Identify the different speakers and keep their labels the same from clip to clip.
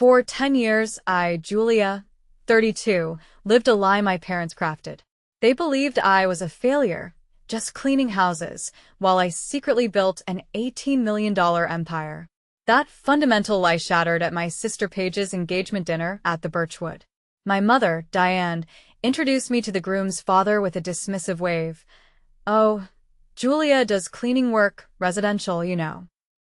Speaker 1: For 10 years, I, Julia, 32, lived a lie my parents crafted. They believed I was a failure, just cleaning houses, while I secretly built an $18 million empire. That fundamental lie shattered at my sister Paige's engagement dinner at the Birchwood. My mother, Diane, introduced me to the groom's father with a dismissive wave. "Oh, Julia does cleaning work, residential, you know."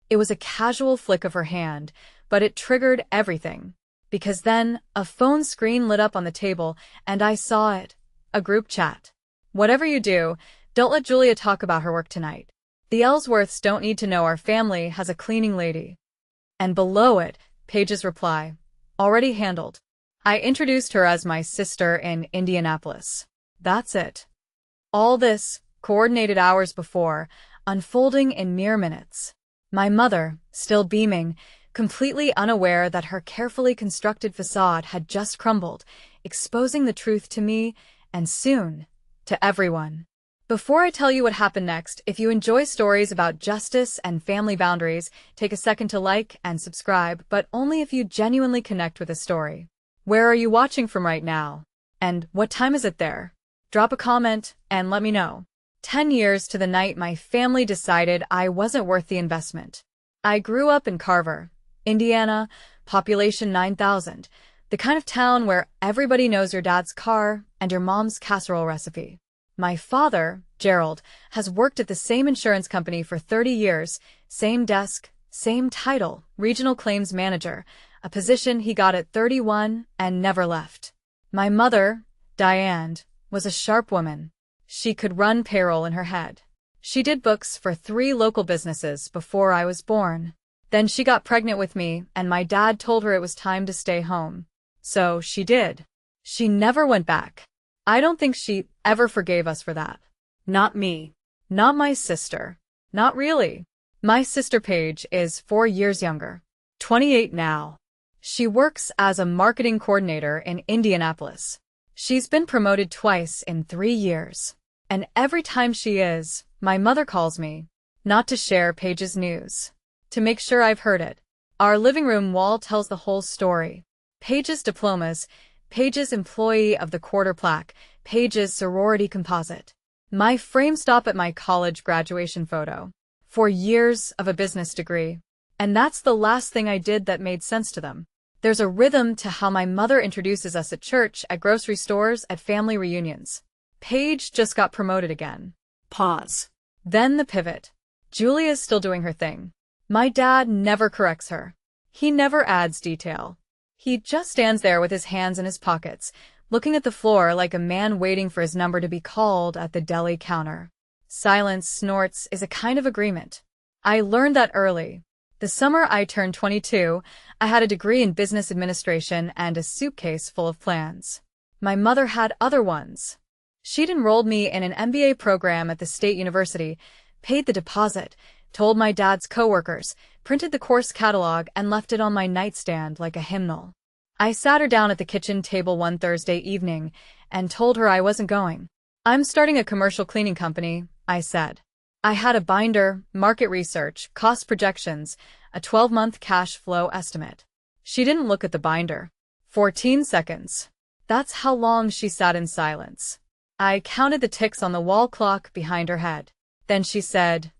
Speaker 1: It was a casual flick of her hand, but it triggered everything. Because then, a phone screen lit up on the table, and I saw it. A group chat. "Whatever you do, don't let Julia talk about her work tonight. The Ellsworths don't need to know our family has a cleaning lady." And below it, Paige's reply. "Already handled. I introduced her as my sister in Indianapolis." That's it. All this, coordinated hours before, unfolding in mere minutes. My mother, still beaming, completely unaware that her carefully constructed facade had just crumbled, exposing the truth to me, and soon, to everyone. Before I tell you what happened next, if you enjoy stories about justice and family boundaries, take a second to like and subscribe, but only if you genuinely connect with the story. Where are you watching from right now? And what time is it there? Drop a comment and let me know. 10 years to the night my family decided I wasn't worth the investment. I grew up in Carver, Indiana, population 9,000, the kind of town where everybody knows your dad's car and your mom's casserole recipe. My father, Gerald, has worked at the same insurance company for 30 years, same desk, same title, regional claims manager, a position he got at 31 and never left. My mother, Diane, was a sharp woman. She could run payroll in her head. She did books for 3 local businesses before I was born. Then she got pregnant with me, and my dad told her it was time to stay home. So she did. She never went back. I don't think she ever forgave us for that. Not me. Not my sister. Not really. My sister Paige is 4 years younger. 28 now. She works as a marketing coordinator in Indianapolis. She's been promoted twice in 3 years. And every time she is, my mother calls me. Not to share Paige's news. To make sure I've heard it. Our living room wall tells the whole story. Paige's diplomas, Paige's employee of the quarter plaque, Paige's sorority composite. My frame stop at my college graduation photo. 4 years of a business degree. And that's the last thing I did that made sense to them. There's a rhythm to how my mother introduces us at church, at grocery stores, at family reunions. Paige just got promoted again. Pause. Then the pivot. Julia's still doing her thing. My dad never corrects her. He never adds detail. He just stands there with his hands in his pockets, looking at the floor like a man waiting for his number to be called at the deli counter. Silence, snorts, is a kind of agreement. I learned that early. The summer I turned 22, I had a degree in business administration and a suitcase full of plans. My mother had other ones. She'd enrolled me in an MBA program at the state university, paid the deposit, told my dad's coworkers, printed the course catalog, and left it on my nightstand like a hymnal. I sat her down at the kitchen table one Thursday evening and told her I wasn't going. "I'm starting a commercial cleaning company," I said. I had a binder, market research, cost projections, a 12-month cash flow estimate. She didn't look at the binder. 14 seconds. That's how long she sat in silence. I counted the ticks on the wall clock behind her head. Then she said,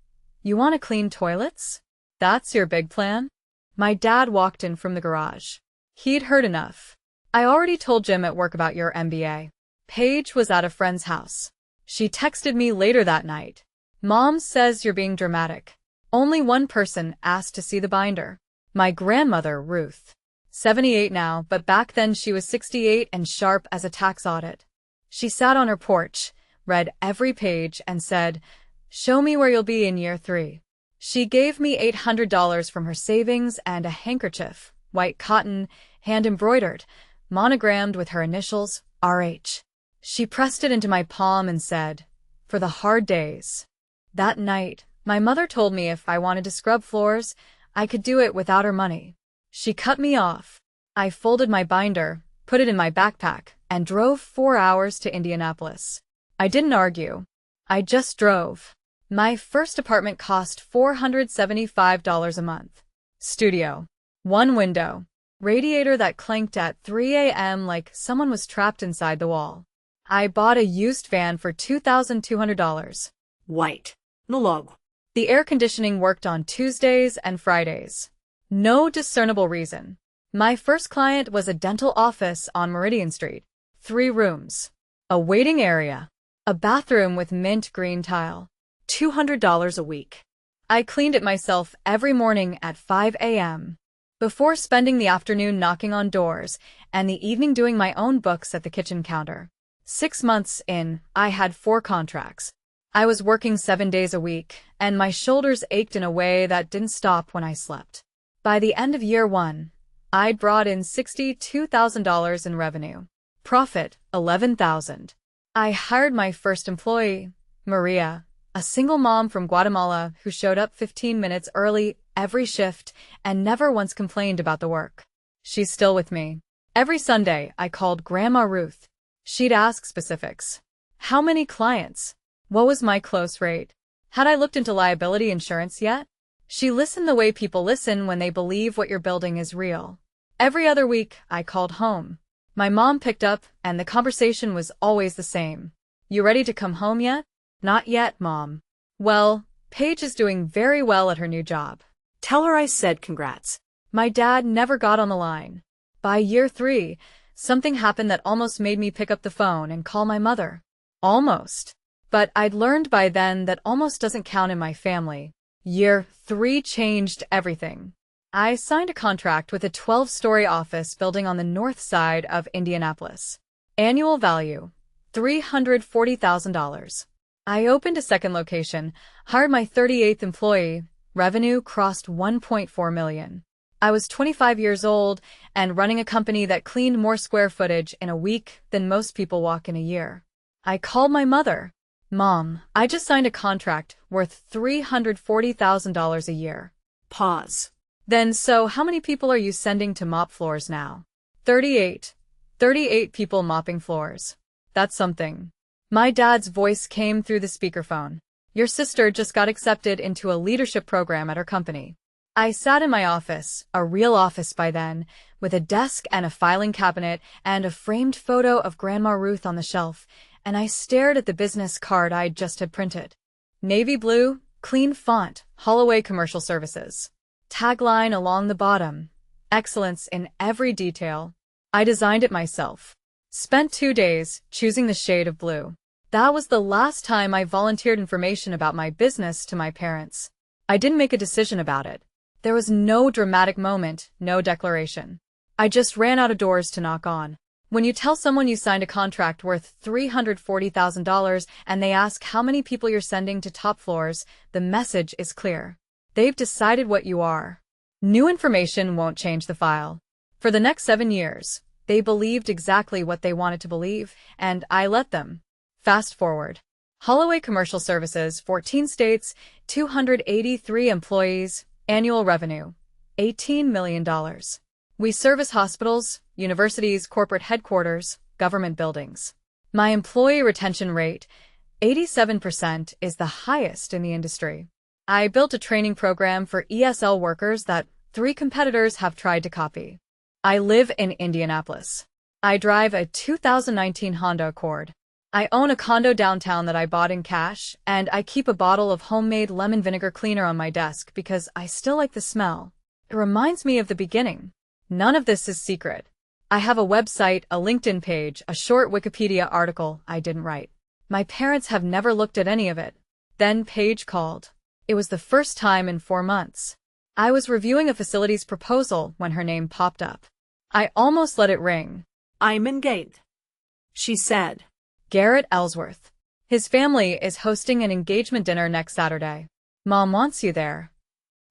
Speaker 1: "You want to clean toilets? That's your big plan?" My dad walked in from the garage. He'd heard enough. "I already told Jim at work about your MBA." Paige was at a friend's house. She texted me later that night. "Mom says you're being dramatic. Only one person asked to see the binder. My grandmother, Ruth. 78 now, but back then she was 68 and sharp as a tax audit. She sat on her porch, read every page, and said, 'Show me where you'll be in year 3. She gave me $800 from her savings and a handkerchief, white cotton, hand-embroidered, monogrammed with her initials, RH. She pressed it into my palm and said, "For the hard days." That night, my mother told me if I wanted to scrub floors, I could do it without her money. She cut me off. I folded my binder, put it in my backpack, and drove 4 hours to Indianapolis. I didn't argue. I just drove. My first apartment cost $475 a month. Studio. 1 window. Radiator that clanked at 3 a.m. like someone was trapped inside the wall. I bought a used fan for $2,200.
Speaker 2: White. No logo.
Speaker 1: The air conditioning worked on Tuesdays and Fridays. No discernible reason. My first client was a dental office on Meridian Street. 3 rooms. A waiting area. A bathroom with mint green tile. $200 a week. I cleaned it myself every morning at 5 a.m. before spending the afternoon knocking on doors and the evening doing my own books at the kitchen counter. 6 months in, I had 4 contracts. I was working 7 days a week, and my shoulders ached in a way that didn't stop when I slept. By the end of year 1, I'd brought in $62,000 in revenue. Profit, $11,000. I hired my first employee, Maria, a single mom from Guatemala who showed up 15 minutes early every shift and never once complained about the work. She's still with me. Every Sunday, I called Grandma Ruth. She'd ask specifics. How many clients? What was my close rate? Had I looked into liability insurance yet? She listened the way people listen when they believe what you're building is real. Every other week, I called home. My mom picked up, and the conversation was always the same. You ready to come home yet? Not yet, Mom. Well, Paige is doing very well at her new job.
Speaker 2: Tell her I said congrats.
Speaker 1: My dad never got on the line. By year 3, something happened that almost made me pick up the phone and call my mother. Almost. But I'd learned by then that almost doesn't count in my family. Year 3 changed everything. I signed a contract with a 12-story office building on the north side of Indianapolis. Annual value, $340,000. I opened a second location, hired my 38th employee. Revenue crossed $1.4 million. I was 25 years old and running a company that cleaned more square footage in a week than most people walk in a year. I called my mother. Mom, I just signed a contract worth $340,000 a year.
Speaker 2: Pause.
Speaker 1: Then so how many people are you sending to mop floors now? 38. 38 people mopping floors. That's something. My dad's voice came through the speakerphone. Your sister just got accepted into a leadership program at her company. I sat in my office, a real office by then, with a desk and a filing cabinet and a framed photo of Grandma Ruth on the shelf, and I stared at the business card I'd just had printed. Navy blue, clean font, Holloway Commercial Services. Tagline along the bottom. Excellence in every detail. I designed it myself. Spent 2 days choosing the shade of blue. That was the last time I volunteered information about my business to my parents. I didn't make a decision about it. There was no dramatic moment, no declaration. I just ran out of doors to knock on. When you tell someone you signed a contract worth $340,000 and they ask how many people you're sending to top floors, the message is clear. They've decided what you are. New information won't change the file. For the next 7 years, they believed exactly what they wanted to believe, and I let them. Fast forward. Holloway Commercial Services, 14 states, 283 employees, annual revenue, $18 million. We service hospitals, universities, corporate headquarters, government buildings. My employee retention rate, 87%, is the highest in the industry. I built a training program for ESL workers that 3 competitors have tried to copy. I live in Indianapolis. I drive a 2019 Honda Accord. I own a condo downtown that I bought in cash, and I keep a bottle of homemade lemon vinegar cleaner on my desk because I still like the smell. It reminds me of the beginning. None of this is secret. I have a website, a LinkedIn page, a short Wikipedia article I didn't write. My parents have never looked at any of it. Then Paige called. It was the first time in 4 months. I was reviewing a facilities proposal when her name popped up. I almost let it ring.
Speaker 2: I'm engaged, she said.
Speaker 1: Garrett Ellsworth. His family is hosting an engagement dinner next Saturday. Mom wants you there.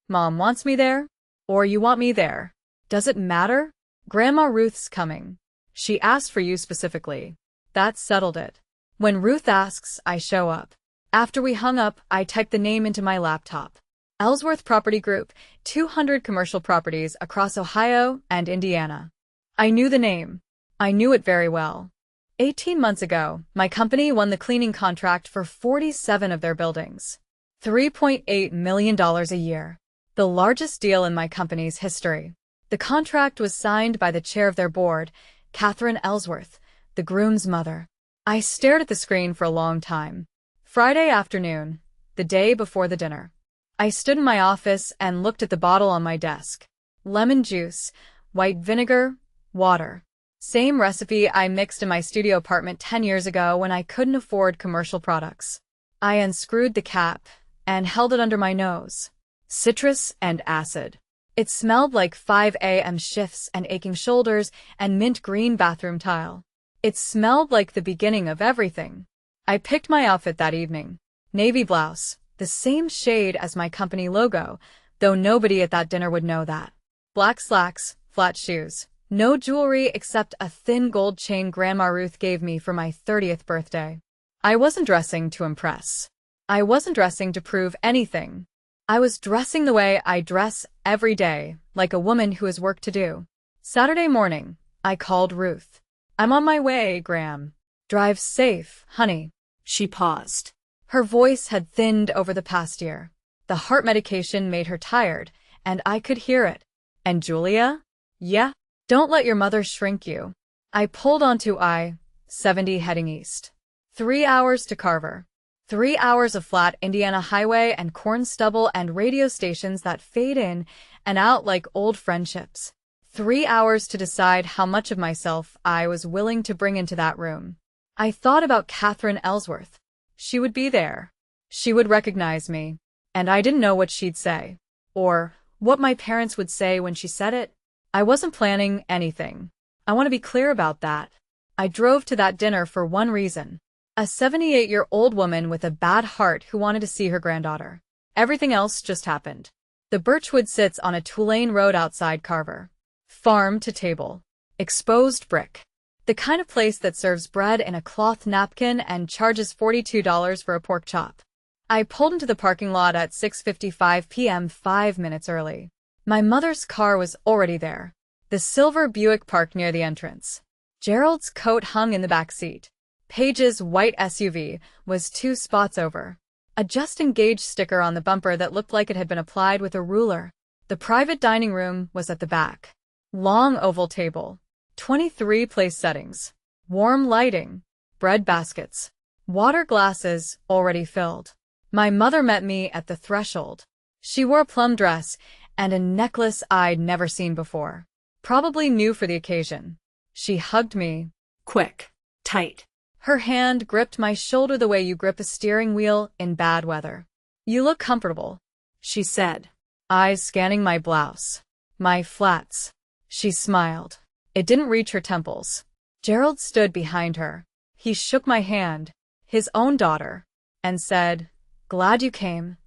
Speaker 1: Mom wants me there? Or you want me there? Does it matter? Grandma Ruth's coming. She asked for you specifically. That settled it. When Ruth asks, I show up. After we hung up, I typed the name into my laptop. Ellsworth Property Group, 200 commercial properties across Ohio and Indiana. I knew the name. I knew it very well. 18 months ago, my company won the cleaning contract for 47 of their buildings. $3.8 million a year. The largest deal in my company's history. The contract was signed by the chair of their board, Catherine Ellsworth, the groom's mother. I stared at the screen for a long time. Friday afternoon, the day before the dinner. I stood in my office and looked at the bottle on my desk. Lemon juice, white vinegar, water. Same recipe I mixed in my studio apartment 10 years ago when I couldn't afford commercial products. I unscrewed the cap and held it under my nose. Citrus and acid. It smelled like 5 a.m. shifts and aching shoulders and mint green bathroom tile. It smelled like the beginning of everything. I picked my outfit that evening. Navy blouse, the same shade as my company logo, though nobody at that dinner would know that. Black slacks, flat shoes. No jewelry except a thin gold chain Grandma Ruth gave me for my 30th birthday. I wasn't dressing to impress. I wasn't dressing to prove anything. I was dressing the way I dress every day, like a woman who has work to do. Saturday morning, I called Ruth. I'm on my way, Graham. Drive safe, honey.
Speaker 2: She paused.
Speaker 1: Her voice had thinned over the past year. The heart medication made her tired, and I could hear it. And Julia? Yeah? Don't let your mother shrink you. I pulled onto I-70 heading east. 3 hours to Carver. 3 hours of flat Indiana highway and corn stubble and radio stations that fade in and out like old friendships. 3 hours to decide how much of myself I was willing to bring into that room. I thought about Catherine Ellsworth. She would be there. She would recognize me. And I didn't know what she'd say. Or what my parents would say when she said it. I wasn't planning anything. I want to be clear about that. I drove to that dinner for one reason. A 78-year-old woman with a bad heart who wanted to see her granddaughter. Everything else just happened. The Birchwood sits on a two-lane road outside Carver. Farm to table. Exposed brick. The kind of place that serves bread in a cloth napkin and charges $42 for a pork chop. I pulled into the parking lot at 6:55 p.m. 5 minutes early. My mother's car was already there. The silver Buick parked near the entrance. Gerald's coat hung in the back seat. Paige's white SUV was 2 spots over. A just engaged sticker on the bumper that looked like it had been applied with a ruler. The private dining room was at the back. Long oval table. 23 place settings. Warm lighting. Bread baskets. Water glasses already filled. My mother met me at the threshold. She wore a plum dress and a necklace I'd never seen before. Probably new for the occasion. She hugged me.
Speaker 2: Quick. Tight.
Speaker 1: Her hand gripped my shoulder the way you grip a steering wheel in bad weather. You look comfortable, she said, eyes scanning my blouse. My flats. She smiled. It didn't reach her temples. Gerald stood behind her. He shook my hand, his own daughter, and said, "Glad you came."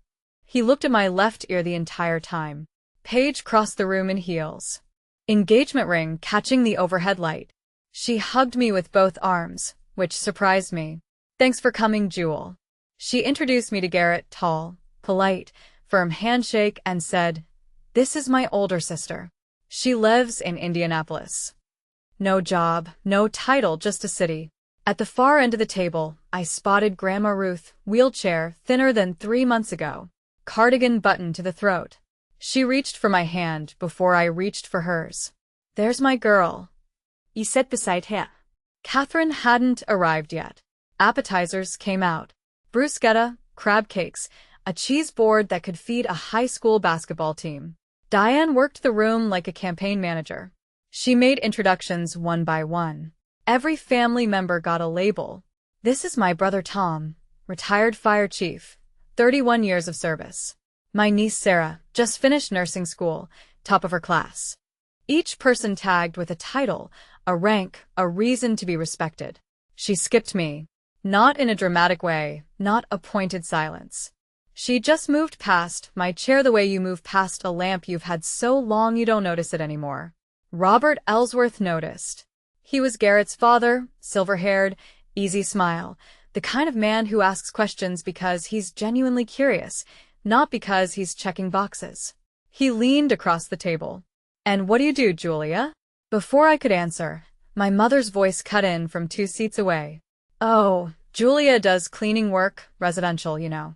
Speaker 1: He looked at my left ear the entire time. Paige crossed the room in heels. Engagement ring catching the overhead light. She hugged me with both arms, which surprised me. "Thanks for coming, Jewel." She introduced me to Garrett, tall, polite, firm handshake, and said, "This is my older sister. She lives in Indianapolis." No job, no title, just a city. At the far end of the table, I spotted Grandma Ruth, wheelchair, thinner than 3 months ago. Cardigan buttoned to the throat. She reached for my hand before I reached for hers. "There's my girl." "You sit beside her." Catherine hadn't arrived yet. Appetizers came out. Bruschetta, crab cakes, a cheese board that could feed a high school basketball team. Diane worked the room like a campaign manager. She made introductions one by one. Every family member got a label. "This is my brother Tom, retired fire chief, 31 years of service. My niece Sarah, just finished nursing school, top of her class." Each person tagged with a title, a rank, a reason to be respected. She skipped me. Not in a dramatic way, not a pointed silence. She just moved past my chair the way you move past a lamp you've had so long you don't notice it anymore. Robert Ellsworth noticed. He was Garrett's father, silver-haired, easy smile, the kind of man who asks questions because he's genuinely curious, not because he's checking boxes. He leaned across the table. "And what do you do, Julia?" Before I could answer, my mother's voice cut in from 2 seats away. "Oh, Julia does cleaning work, residential, you know."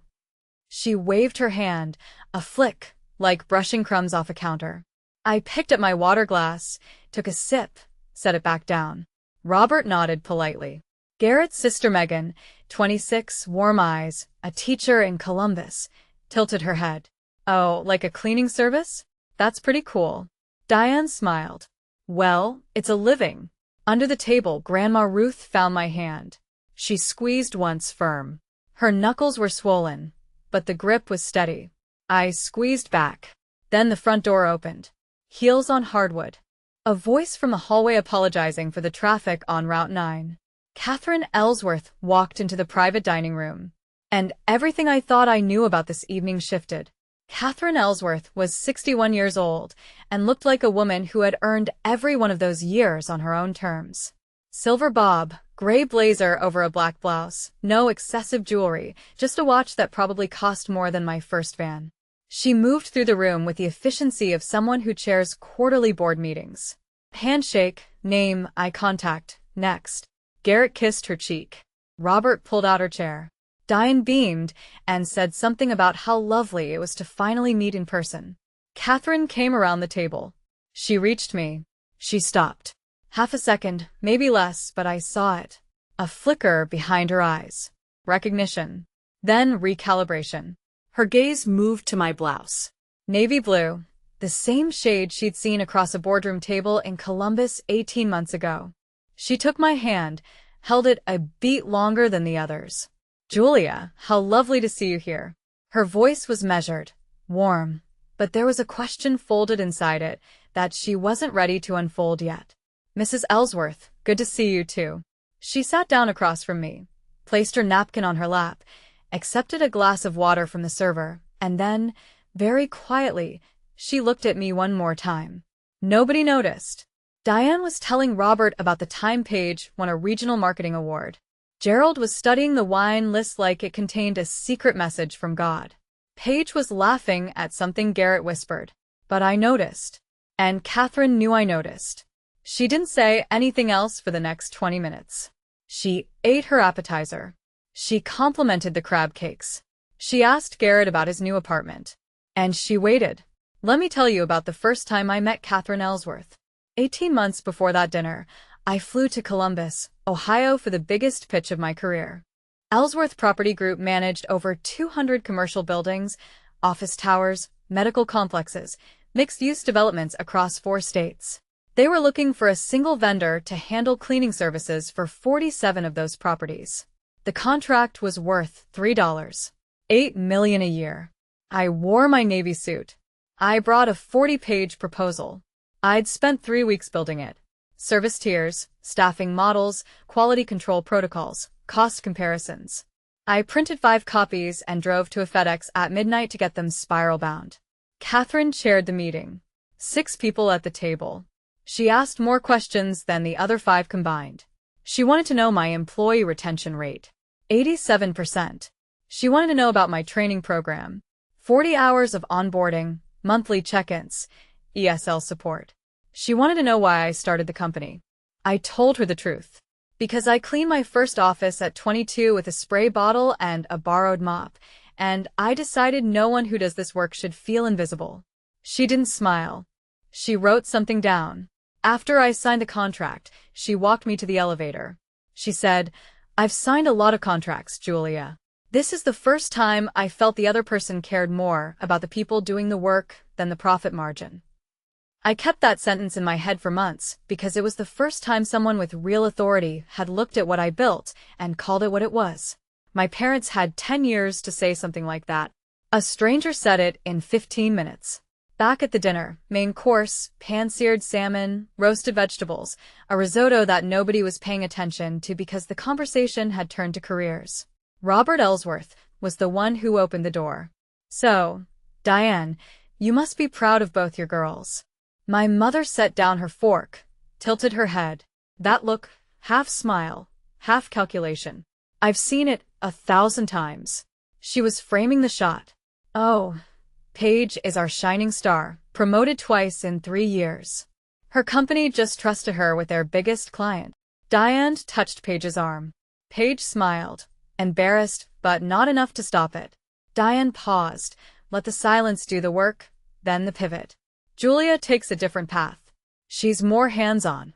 Speaker 1: She waved her hand, a flick, like brushing crumbs off a counter. I picked up my water glass, took a sip, set it back down. Robert nodded politely. Garrett's sister Megan, 26, warm eyes, a teacher in Columbus, tilted her head. Oh, like a cleaning service? That's pretty cool. Diane smiled. Well, it's a living. Under the table, Grandma Ruth found my hand. She squeezed once firm. Her knuckles were swollen, but the grip was steady. I squeezed back. Then the front door opened. Heels on hardwood. A voice from the hallway apologizing for the traffic on Route 9. Catherine Ellsworth walked into the private dining room. And everything I thought I knew about this evening shifted. Catherine Ellsworth was 61 years old and looked like a woman who had earned every one of those years on her own terms. Silver bob, gray blazer over a black blouse, no excessive jewelry, just a watch that probably cost more than my first van. She moved through the room with the efficiency of someone who chairs quarterly board meetings. Handshake, name, eye contact, next. Garrett kissed her cheek. Robert pulled out her chair. Diane beamed and said something about how lovely it was to finally meet in person. Catherine came around the table. She reached me. She stopped. Half a second, maybe less, but I saw it. A flicker behind her eyes. Recognition. Then recalibration.
Speaker 2: Her gaze moved to my blouse.
Speaker 1: Navy blue. The same shade she'd seen across a boardroom table in Columbus 18 months ago. She took my hand, held it a beat longer than the others. Julia, how lovely to see you here. Her voice was measured, warm, but there was a question folded inside it that she wasn't ready to unfold yet. Mrs. Ellsworth, good to see you too. She sat down across from me, placed her napkin on her lap, accepted a glass of water from the server, and then, very quietly, she looked at me one more time. Nobody noticed. Diane was telling Robert about the Time page won a regional marketing award. Gerald was studying the wine list like it contained a secret message from God. Paige was laughing at something Garrett whispered. But I noticed. And Catherine knew I noticed. She didn't say anything else for the next 20 minutes. She ate her appetizer. She complimented the crab cakes. She asked Garrett about his new apartment. And she waited. Let me tell you about the first time I met Catherine Ellsworth. 18 months before that dinner, I flew to Columbus, Ohio for the biggest pitch of my career. Ellsworth Property Group managed over 200 commercial buildings, office towers, medical complexes, mixed-use developments across 4 states. They were looking for a single vendor to handle cleaning services for 47 of those properties. The contract was worth $3.8 million a year. I wore my Navy suit. I brought a 40-page proposal. I'd spent 3 weeks building it. Service tiers, staffing models, quality control protocols, cost comparisons. I printed 5 copies and drove to a FedEx at midnight to get them spiral-bound. Catherine chaired the meeting. 6 people at the table. She asked more questions than the other 5 combined. She wanted to know my employee retention rate. 87%. She wanted to know about my training program. 40 hours of onboarding, monthly check-ins, ESL support. She wanted to know why I started the company. I told her the truth. Because I cleaned my first office at 22 with a spray bottle and a borrowed mop, and I decided no one who does this work should feel invisible. She didn't smile. She wrote something down. After I signed the contract, she walked me to the elevator. She said, "I've signed a lot of contracts, Julia. This is the first time I felt the other person cared more about the people doing the work than the profit margin." I kept that sentence in my head for months because it was the first time someone with real authority had looked at what I built and called it what it was. My parents had 10 years to say something like that. A stranger said it in 15 minutes. Back at the dinner, main course, pan-seared salmon, roasted vegetables, a risotto that nobody was paying attention to because the conversation had turned to careers. Robert Ellsworth was the one who opened the door. "So, Diane, you must be proud of both your girls." My mother set down her fork, tilted her head. That look, half smile, half calculation. I've seen it 1,000 times. She was framing the shot. "Oh, Paige is our shining star, promoted twice in 3 years. Her company just trusted her with their biggest client." Diane touched Paige's arm. Paige smiled, embarrassed, but not enough to stop it. Diane paused, let the silence do the work, then the pivot. Julia takes a different path. She's more hands-on.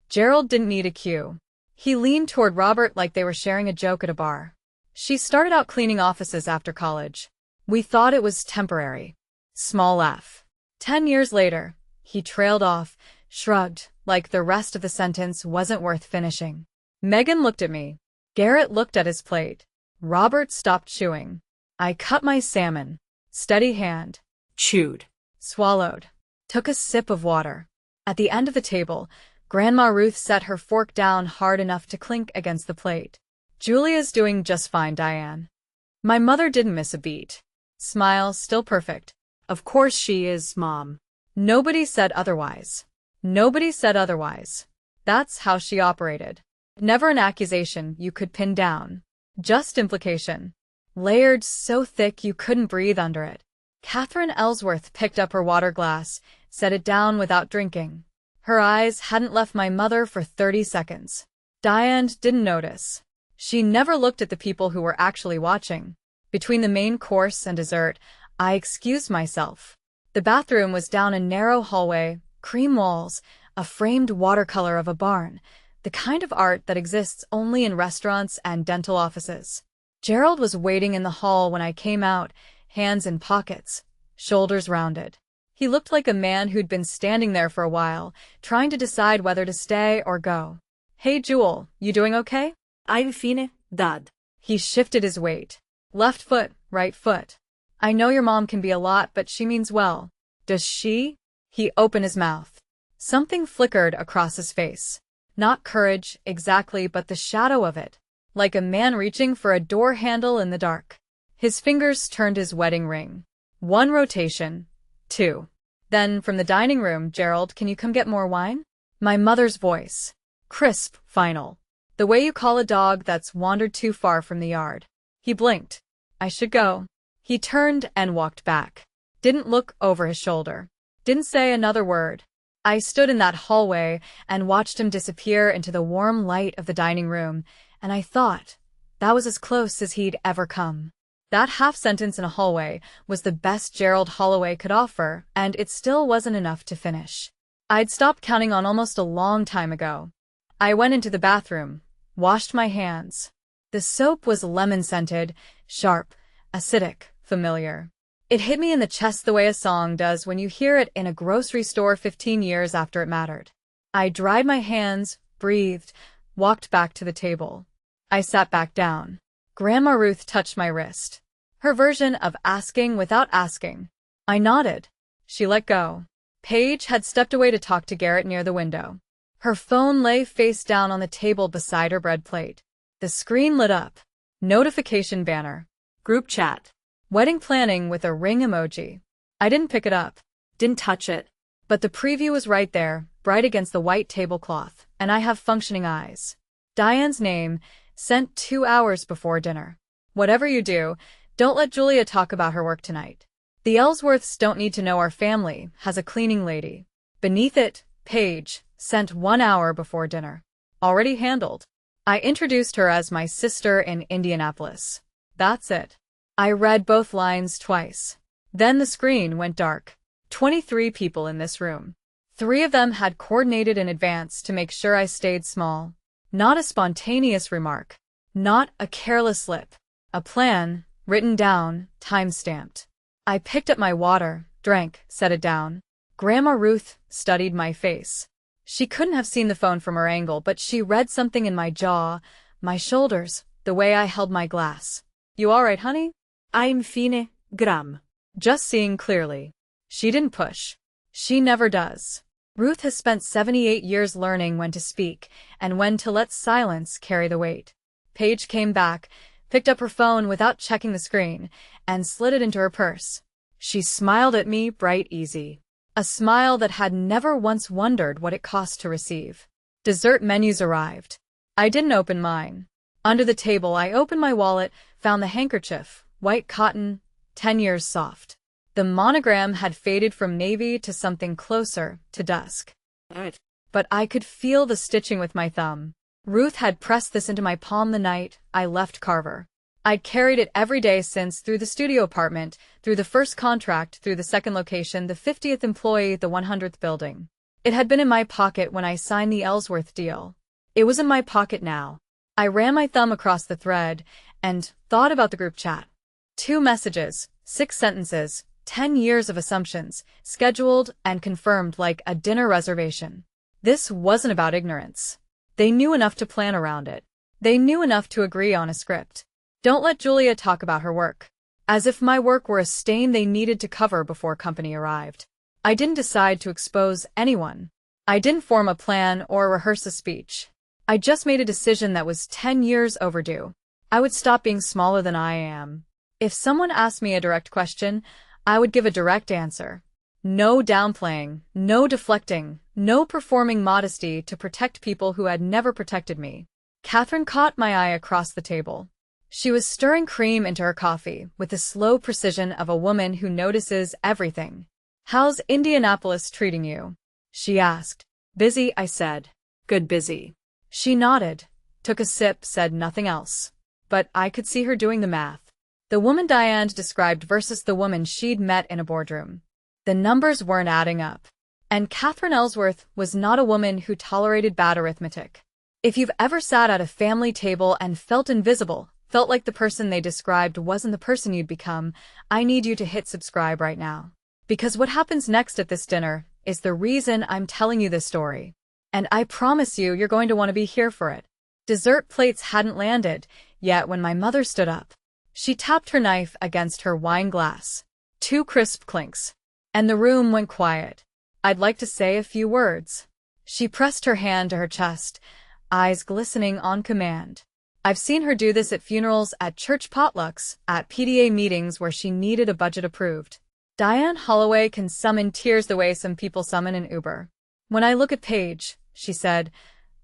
Speaker 1: Gerald didn't need a cue. He leaned toward Robert like they were sharing a joke at a bar. She started out cleaning offices after college. We thought it was temporary. Small laugh. 10 years later, he trailed off, shrugged, like the rest of the sentence wasn't worth finishing. Megan looked at me. Garrett looked at his plate. Robert stopped chewing. I cut my salmon. Steady hand.
Speaker 2: Chewed.
Speaker 1: Swallowed. Took a sip of water. At the end of the table, Grandma Ruth set her fork down hard enough to clink against the plate. Julia's doing just fine, Diane. My mother didn't miss a beat. Smile still perfect.
Speaker 2: Of course she is, Mom.
Speaker 1: Nobody said otherwise. Nobody said otherwise. That's how she operated. Never an accusation you could pin down. Just implication. Layered so thick you couldn't breathe under it. Catherine Ellsworth picked up her water glass, set it down without drinking. Her eyes hadn't left my mother for 30 seconds. Diane didn't notice. She never looked at the people who were actually watching. Between the main course and dessert, I excused myself. The bathroom was down a narrow hallway, cream walls, a framed watercolor of a barn, the kind of art that exists only in restaurants and dental offices. Gerald was waiting in the hall when I came out, hands in pockets, shoulders rounded. He looked like a man who'd been standing there for a while, trying to decide whether to stay or go. Hey, Jewel, you doing okay?
Speaker 2: I'm fine, Dad.
Speaker 1: He shifted his weight. Left foot, right foot. I know your mom can be a lot, but she means well. Does she? He opened his mouth. Something flickered across his face. Not courage, exactly, but the shadow of it. Like a man reaching for a door handle in the dark. His fingers turned his wedding ring. 1 rotation. 2. Then, from the dining room, Gerald, can you come get more wine? My mother's voice. Crisp, final. The way you call a dog that's wandered too far from the yard. He blinked. I should go. He turned and walked back. Didn't look over his shoulder. Didn't say another word. I stood in that hallway and watched him disappear into the warm light of the dining room, and I thought, that was as close as he'd ever come. That half sentence in a hallway was the best Gerald Holloway could offer, and it still wasn't enough to finish. I'd stopped counting on almost a long time ago. I went into the bathroom, washed my hands. The soap was lemon-scented, sharp, acidic, familiar. It hit me in the chest the way a song does when you hear it in a grocery store 15 years after it mattered. I dried my hands, breathed, walked back to the table. I sat back down. Grandma Ruth touched my wrist. Her version of asking without asking. I nodded. She let go. Paige had stepped away to talk to Garrett near the window. Her phone lay face down on the table beside her bread plate. The screen lit up. Notification banner.
Speaker 2: Group chat.
Speaker 1: Wedding planning with a ring emoji. I didn't pick it up.
Speaker 2: Didn't touch it.
Speaker 1: But the preview was right there, bright against the white tablecloth, and I have functioning eyes. Diane's name, sent 2 hours before dinner. Whatever you do, don't let Julia talk about her work tonight. The Ellsworths don't need to know our family has a cleaning lady. Beneath it, Paige, sent 1 hour before dinner. Already handled. I introduced her as my sister in Indianapolis. That's it. I read both lines twice. Then the screen went dark. 23 people in this room. 3 of them had coordinated in advance to make sure I stayed small. Not a spontaneous remark. Not a careless slip. A plan, written down, time-stamped. I picked up my water, drank, set it down. Grandma Ruth studied my face. She couldn't have seen the phone from her angle, but she read something in my jaw, my shoulders, the way I held my glass. You all right, honey?
Speaker 2: I'm fine, Gram.
Speaker 1: Just seeing clearly. She didn't push. She never does. Ruth has spent 78 years learning when to speak and when to let silence carry the weight. Paige came back, picked up her phone without checking the screen, and slid it into her purse. She smiled at me, bright, easy. A smile that had never once wondered what it cost to receive. Dessert menus arrived. I didn't open mine. Under the table, I opened my wallet, found the handkerchief, white cotton, 10 years soft. The monogram had faded from navy to something closer, to dusk. But I could feel the stitching with my thumb. Ruth had pressed this into my palm the night I left Carver. I'd carried it every day since, through the studio apartment, through the first contract, through the second location, the 50th employee, the 100th building. It had been in my pocket when I signed the Ellsworth deal. It was in my pocket now. I ran my thumb across the thread and thought about the group chat. 2 messages, 6 sentences, 10 years of assumptions, scheduled and confirmed like a dinner reservation. This wasn't about ignorance. They knew enough to plan around it. They knew enough to agree on a script. Don't let Julia talk about her work. As if my work were a stain they needed to cover before company arrived. I didn't decide to expose anyone. I didn't form a plan or rehearse a speech. I just made a decision that was 10 years overdue. I would stop being smaller than I am. If someone asked me a direct question, I would give a direct answer. No downplaying, no deflecting, no performing modesty to protect people who had never protected me. Catherine caught my eye across the table. She was stirring cream into her coffee with the slow precision of a woman who notices everything. "How's Indianapolis treating you?" she asked.
Speaker 2: Busy, I said. Good busy.
Speaker 1: She nodded, took a sip, said nothing else. But I could see her doing the math. The woman Diane described versus the woman she'd met in a boardroom. The numbers weren't adding up. And Catherine Ellsworth was not a woman who tolerated bad arithmetic. If you've ever sat at a family table and felt invisible, felt like the person they described wasn't the person you'd become, I need you to hit subscribe right now. Because what happens next at this dinner is the reason I'm telling you this story. And I promise you, you're going to want to be here for it. Dessert plates hadn't landed yet when my mother stood up. She tapped her knife against her wine glass. 2 crisp clinks. And the room went quiet. I'd like to say a few words. She pressed her hand to her chest, eyes glistening on command. I've seen her do this at funerals, at church potlucks, at PDA meetings where she needed a budget approved. Diane Holloway can summon tears the way some people summon an Uber. When I look at Paige, she said,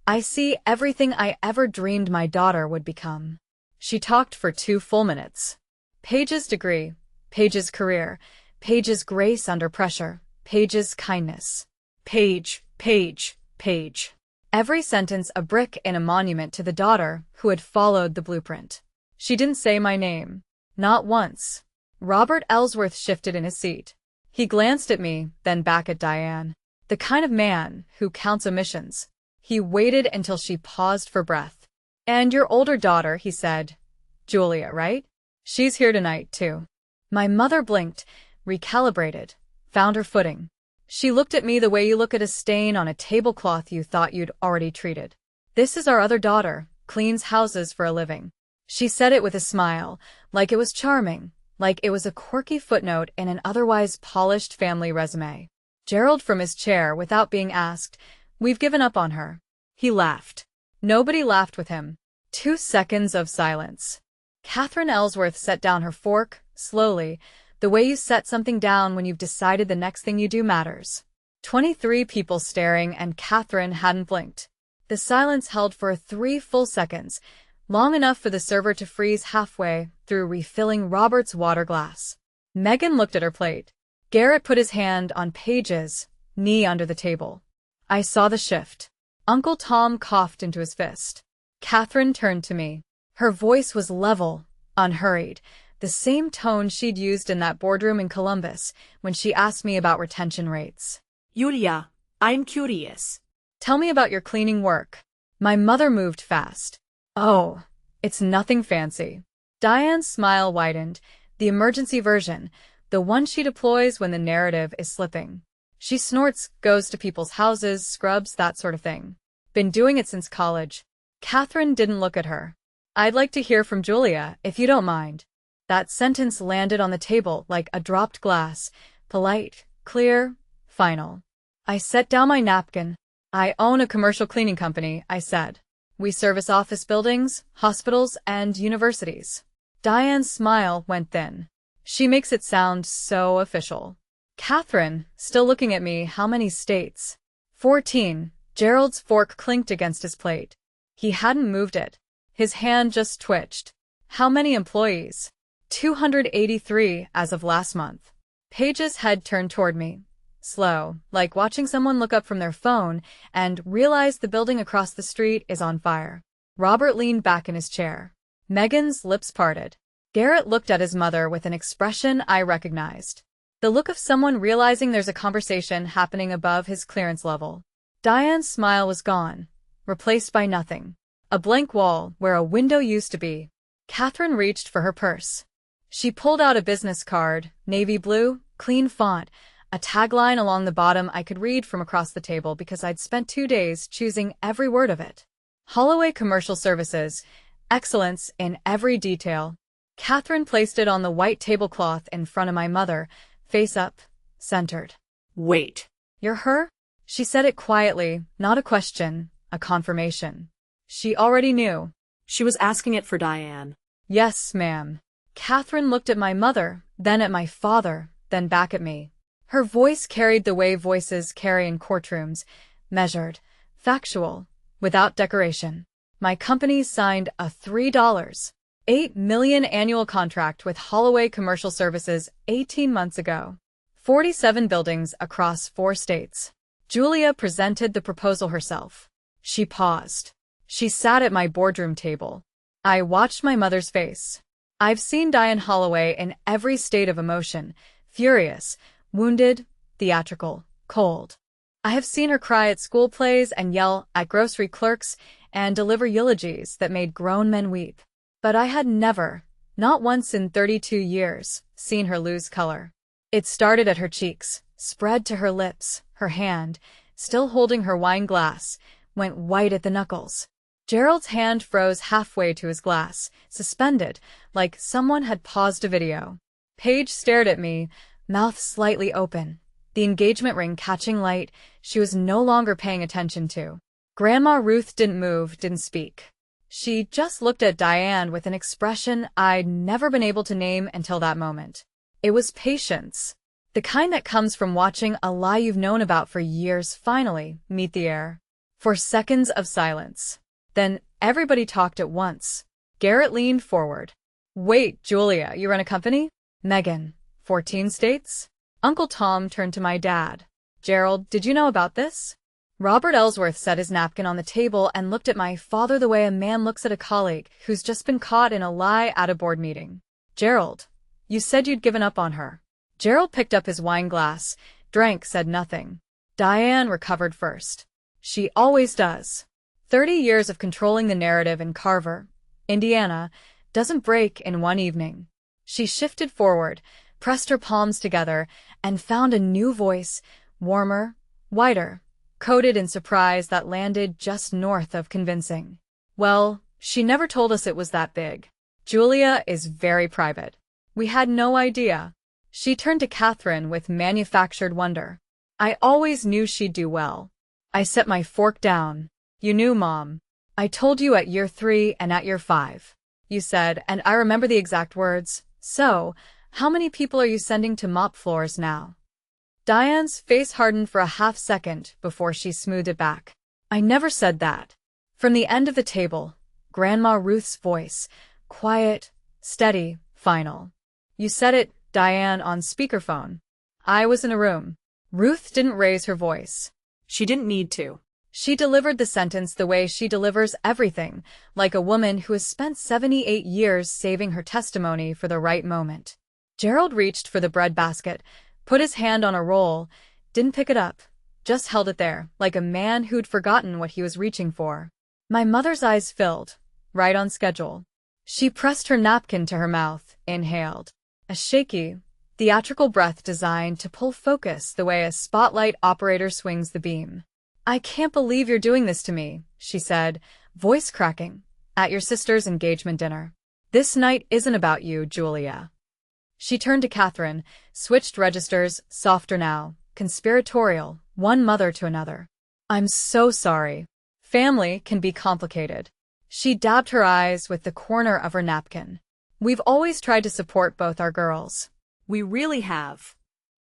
Speaker 1: I see everything I ever dreamed my daughter would become. She talked for 2 full minutes. Paige's degree, Paige's career, Paige's grace under pressure, Paige's kindness. Paige, Paige, Paige. Every sentence a brick in a monument to the daughter who had followed the blueprint. She didn't say my name. Not once. Robert Ellsworth shifted in his seat. He glanced at me, then back at Diane. The kind of man who counts omissions. He waited until she paused for breath. And your older daughter, he said. Julia, right? She's here tonight, too. My mother blinked, recalibrated, found her footing. She looked at me the way you look at a stain on a tablecloth you thought you'd already treated. This is our other daughter, cleans houses for a living. She said it with a smile, like it was charming, like it was a quirky footnote in an otherwise polished family resume. Gerald from his chair without being asked, we've given up on her. He laughed. Nobody laughed with him. 2 seconds of silence. Catherine Ellsworth set down her fork, slowly, the way you set something down when you've decided the next thing you do matters. 23 people staring, and Catherine hadn't blinked. The silence held for 3 full seconds, long enough for the server to freeze halfway through refilling Robert's water glass. Megan looked at her plate. Garrett put his hand on Paige's knee under the table. I saw the shift. Uncle Tom coughed into his fist. Catherine turned to me. Her voice was level, unhurried, the same tone she'd used in that boardroom in Columbus when she asked me about retention rates.
Speaker 2: Julia, I'm curious.
Speaker 1: Tell me about your cleaning work. My mother moved fast. Oh, it's nothing fancy. Diane's smile widened, the emergency version, the one she deploys when the narrative is slipping. She snorts, goes to people's houses, scrubs, that sort of thing. Been doing it since college. Catherine didn't look at her. I'd like to hear from Julia, if you don't mind. That sentence landed on the table like a dropped glass, polite, clear, final. I set down my napkin. I own a commercial cleaning company, I said. We service office buildings, hospitals, and universities. Diane's smile went thin. She makes it sound so official. Catherine, still looking at me, how many states? 14. Gerald's fork clinked against his plate. He hadn't moved it. His hand just twitched. How many employees? 283 as of last month. Paige's head turned toward me. Slow, like watching someone look up from their phone and realize the building across the street is on fire. Robert leaned back in his chair. Megan's lips parted. Garrett looked at his mother with an expression I recognized. The look of someone realizing there's a conversation happening above his clearance level. Diane's smile was gone, replaced by nothing. A blank wall where a window used to be. Catherine reached for her purse. She pulled out a business card, navy blue, clean font, a tagline along the bottom I could read from across the table because I'd spent 2 days choosing every word of it. Holloway Commercial Services, excellence in every detail. Catherine placed it on the white tablecloth in front of my mother, face up, centered.
Speaker 2: Wait.
Speaker 1: You're her? She said it quietly, not a question, a confirmation. She already knew.
Speaker 2: She was asking it for Diane.
Speaker 1: Yes, ma'am. Catherine looked at my mother, then at my father, then back at me. Her voice carried the way voices carry in courtrooms, measured, factual, without decoration. My company signed a $3.8 million annual contract with Holloway Commercial Services 18 months ago. 47 buildings across 4 states. Julia presented the proposal herself. She paused. She sat at my boardroom table. I watched my mother's face. I've seen Diane Holloway in every state of emotion, furious, wounded, theatrical, cold. I have seen her cry at school plays and yell at grocery clerks and deliver eulogies that made grown men weep. But I had never, not once in 32 years, seen her lose color. It started at her cheeks, spread to her lips, her hand, still holding her wine glass, went white at the knuckles. Gerald's hand froze halfway to his glass, suspended, like someone had paused a video. Paige stared at me, mouth slightly open, the engagement ring catching light she was no longer paying attention to. Grandma Ruth didn't move, didn't speak. She just looked at Diane with an expression I'd never been able to name until that moment. It was patience. The kind that comes from watching a lie you've known about for years finally meet the air. For seconds of silence. Then everybody talked at once. Garrett leaned forward. Wait, Julia, you run a company? Megan, 14 states? Uncle Tom turned to my dad. Gerald, did you know about this? Robert Ellsworth set his napkin on the table and looked at my father the way a man looks at a colleague who's just been caught in a lie at a board meeting. Gerald, you said you'd given up on her. Gerald picked up his wine glass, drank, said nothing. Diane recovered first. She always does. 30 years of controlling the narrative in Carver, Indiana, doesn't break in one evening. She shifted forward, pressed her palms together, and found a new voice, warmer, wider, coded in surprise that landed just north of convincing. Well, she never told us it was that big. Julia is very private. We had no idea. She turned to Catherine with manufactured wonder. I always knew she'd do well. I set my fork down. You knew, Mom. I told you at year 3 and at year 5. You said, and I remember the exact words, so, how many people are you sending to mop floors now? Diane's face hardened for a half second before she smoothed it back. I never said that. From the end of the table, Grandma Ruth's voice, quiet, steady, final. You said it, Diane, on speakerphone. I was in a room. Ruth didn't raise her voice.
Speaker 2: She didn't need to.
Speaker 1: She delivered the sentence the way she delivers everything, like a woman who has spent 78 years saving her testimony for the right moment. Gerald reached for the bread basket, put his hand on a roll, didn't pick it up, just held it there, like a man who'd forgotten what he was reaching for. My mother's eyes filled, right on schedule. She pressed her napkin to her mouth, inhaled. A shaky, theatrical breath designed to pull focus the way a spotlight operator swings the beam. I can't believe you're doing this to me, she said, voice cracking, at your sister's engagement dinner. This night isn't about you, Julia. She turned to Catherine, switched registers, softer now, conspiratorial, one mother to another. I'm so sorry. Family can be complicated. She dabbed her eyes with the corner of her napkin. We've always tried to support both our girls.
Speaker 2: We really have.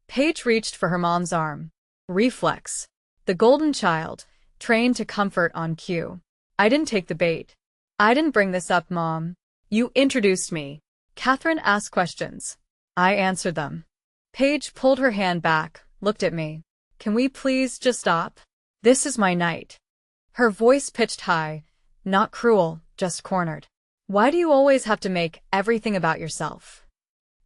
Speaker 1: Paige reached for her mom's arm. Reflex. The golden child, trained to comfort on cue. I didn't take the bait. I didn't bring this up, Mom. You introduced me. Catherine asked questions. I answered them. Paige pulled her hand back, looked at me. Can we please just stop? This is my night. Her voice pitched high, not cruel, just cornered. Why do you always have to make everything about yourself?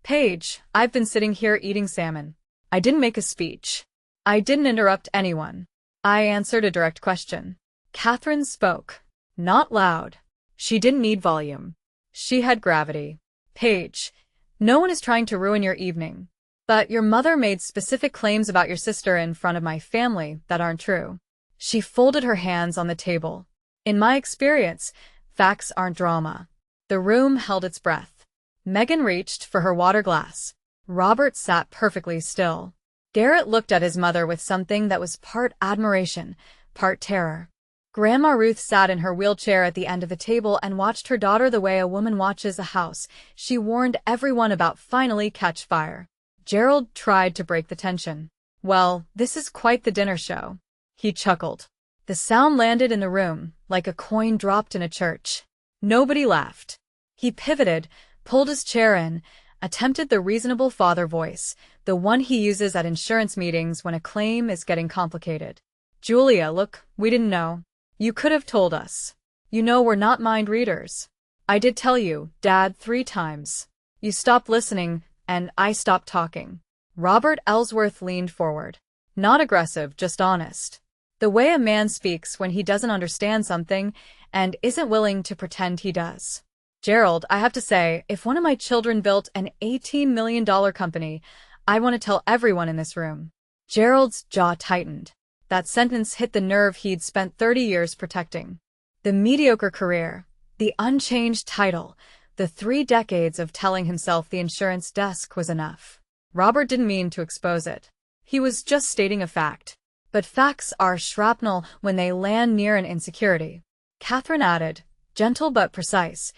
Speaker 1: Paige, I've been sitting here eating salmon. I didn't make a speech. I didn't interrupt anyone. I answered a direct question. Catherine spoke. Not loud. She didn't need volume. She had gravity. Paige, no one is trying to ruin your evening. But your mother made specific claims about your sister in front of my family that aren't true. She folded her hands on the table. In my experience, facts aren't drama. The room held its breath. Megan reached for her water glass. Robert sat perfectly still. Garrett looked at his mother with something that was part admiration, part terror. Grandma Ruth sat in her wheelchair at the end of the table and watched her daughter the way a woman watches a house she warned everyone about finally catch fire. Gerald tried to break the tension. Well, this is quite the dinner show. He chuckled. The sound landed in the room, like a coin dropped in a church. Nobody laughed. He pivoted, pulled his chair in, attempted the reasonable father voice, the one he uses at insurance meetings when a claim is getting complicated. Julia, look, we didn't know. You could have told us. You know we're not mind readers. I did tell you, Dad, 3 times. You stopped listening, and I stopped talking. Robert Ellsworth leaned forward. Not aggressive, just honest. The way a man speaks when he doesn't understand something and isn't willing to pretend he does. Gerald, I have to say, if one of my children built an $18 million company, I want to tell everyone in this room. Gerald's jaw tightened. That sentence hit the nerve he'd spent 30 years protecting. The mediocre career, the unchanged title, the 3 decades of telling himself the insurance desk was enough. Robert didn't mean to expose it. He was just stating a fact. But facts are shrapnel when they land near an insecurity. Catherine added, gentle but precise,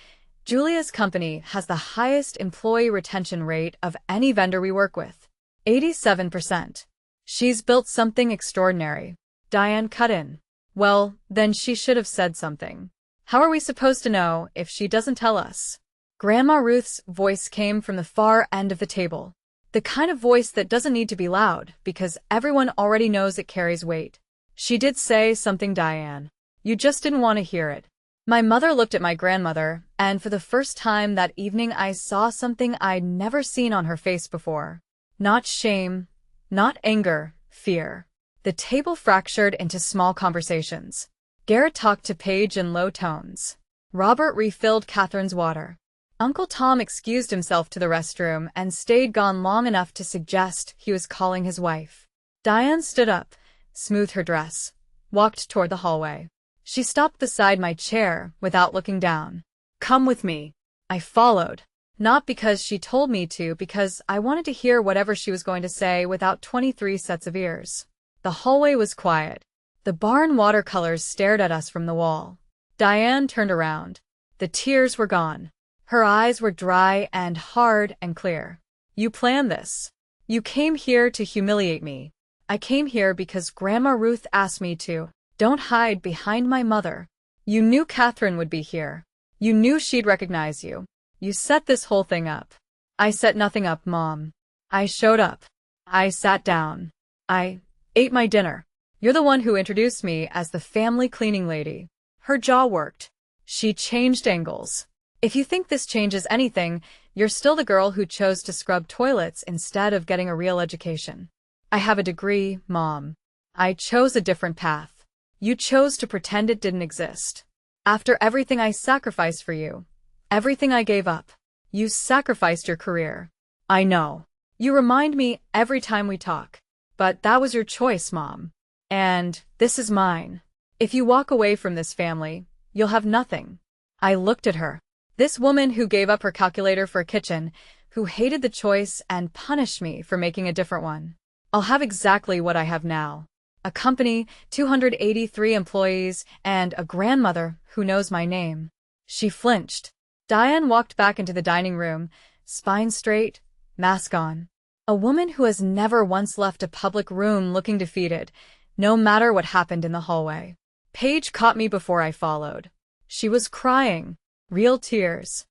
Speaker 1: Julia's company has the highest employee retention rate of any vendor we work with. 87%. She's built something extraordinary. Diane cut in. Well, then she should have said something. How are we supposed to know if she doesn't tell us? Grandma Ruth's voice came from the far end of the table. The kind of voice that doesn't need to be loud, because everyone already knows it carries weight. She did say something, Diane. You just didn't want to hear it. My mother looked at my grandmother, and for the first time that evening I saw something I'd never seen on her face before. Not shame, not anger, fear. The table fractured into small conversations. Garrett talked to Paige in low tones. Robert refilled Catherine's water. Uncle Tom excused himself to the restroom and stayed gone long enough to suggest he was calling his wife. Diane stood up, smoothed her dress, walked toward the hallway. She stopped beside my chair without looking down. Come with me. I followed. Not because she told me to, because I wanted to hear whatever she was going to say without 23 sets of ears. The hallway was quiet. The barn watercolors stared at us from the wall. Diane turned around. The tears were gone. Her eyes were dry and hard and clear. You planned this. You came here to humiliate me. I came here because Grandma Ruth asked me to. Don't hide behind my mother. You knew Catherine would be here. You knew she'd recognize you. You set this whole thing up. I set nothing up, Mom. I showed up. I sat down. I ate my dinner. You're the one who introduced me as the family cleaning lady. Her jaw worked. She changed angles. If you think this changes anything, you're still the girl who chose to scrub toilets instead of getting a real education. I have a degree, Mom. I chose a different path. You chose to pretend it didn't exist. After everything I sacrificed for you, everything I gave up, you sacrificed your career. I know. You remind me every time we talk. But that was your choice, Mom. And this is mine. If you walk away from this family, you'll have nothing. I looked at her. This woman who gave up her calculator for a kitchen, who hated the choice and punished me for making a different one. I'll have exactly what I have now. A company, 283 employees, and a grandmother who knows my name. She flinched. Diane walked back into the dining room, spine straight, mask on. A woman who has never once left a public room looking defeated, no matter what happened in the hallway. Paige caught me before I followed. She was crying. Real tears.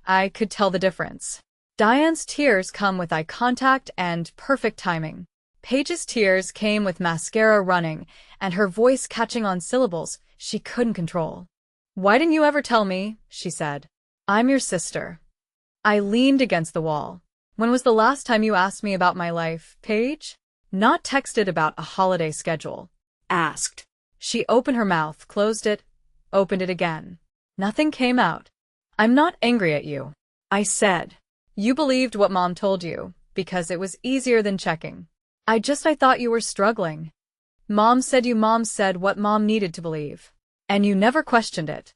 Speaker 1: I could tell the difference. Diane's tears come with eye contact and perfect timing. Paige's tears came with mascara running and her voice catching on syllables she couldn't control. Why didn't you ever tell me? She said. I'm your sister. I leaned against the wall. When was the last time you asked me about my life, Paige? Not texted about a holiday schedule.
Speaker 2: Asked.
Speaker 1: She opened her mouth, closed it, opened it again. Nothing came out. I'm not angry at you, I said. You believed what Mom told you, because it was easier than checking. I thought you were struggling. Mom said what Mom needed to believe. And you never questioned it.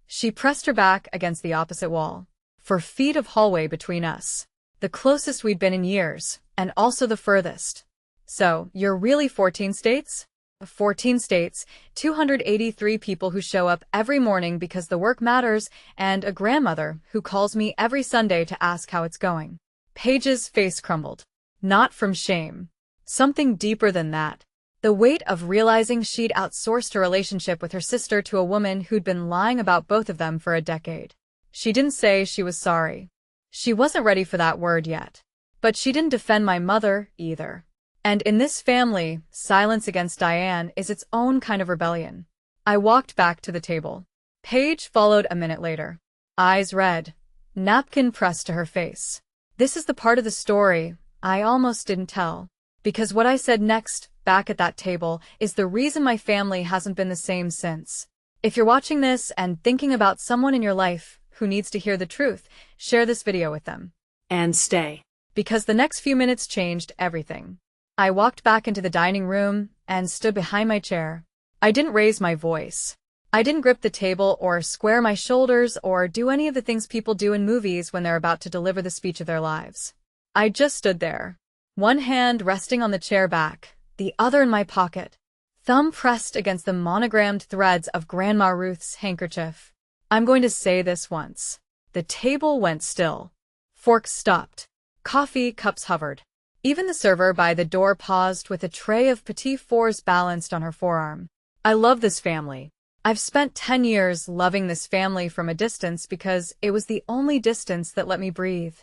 Speaker 1: She pressed her back against the opposite wall. 4 feet of hallway between us. The closest we'd been in years, and also the furthest. So, you're really 14 states? 14 states, 283 people who show up every morning because the work matters, and a grandmother who calls me every Sunday to ask how it's going. Paige's face crumbled. Not from shame. Something deeper than that. The weight of realizing she'd outsourced her relationship with her sister to a woman who'd been lying about both of them for a decade. She didn't say she was sorry. She wasn't ready for that word yet. But she didn't defend my mother, either. And in this family, silence against Diane is its own kind of rebellion. I walked back to the table. Paige followed a minute later. Eyes red. Napkin pressed to her face. This is the part of the story I almost didn't tell. Because what I said next, back at that table, is the reason my family hasn't been the same since. If you're watching this and thinking about someone in your life who needs to hear the truth, share this video with them.
Speaker 2: And stay.
Speaker 1: Because the next few minutes changed everything. I walked back into the dining room and stood behind my chair. I didn't raise my voice. I didn't grip the table or square my shoulders or do any of the things people do in movies when they're about to deliver the speech of their lives. I just stood there. One hand resting on the chair back, the other in my pocket. Thumb pressed against the monogrammed threads of Grandma Ruth's handkerchief. I'm going to say this once. The table went still. Forks stopped. Coffee cups hovered. Even the server by the door paused with a tray of petit fours balanced on her forearm. I love this family. I've spent 10 years loving this family from a distance because it was the only distance that let me breathe.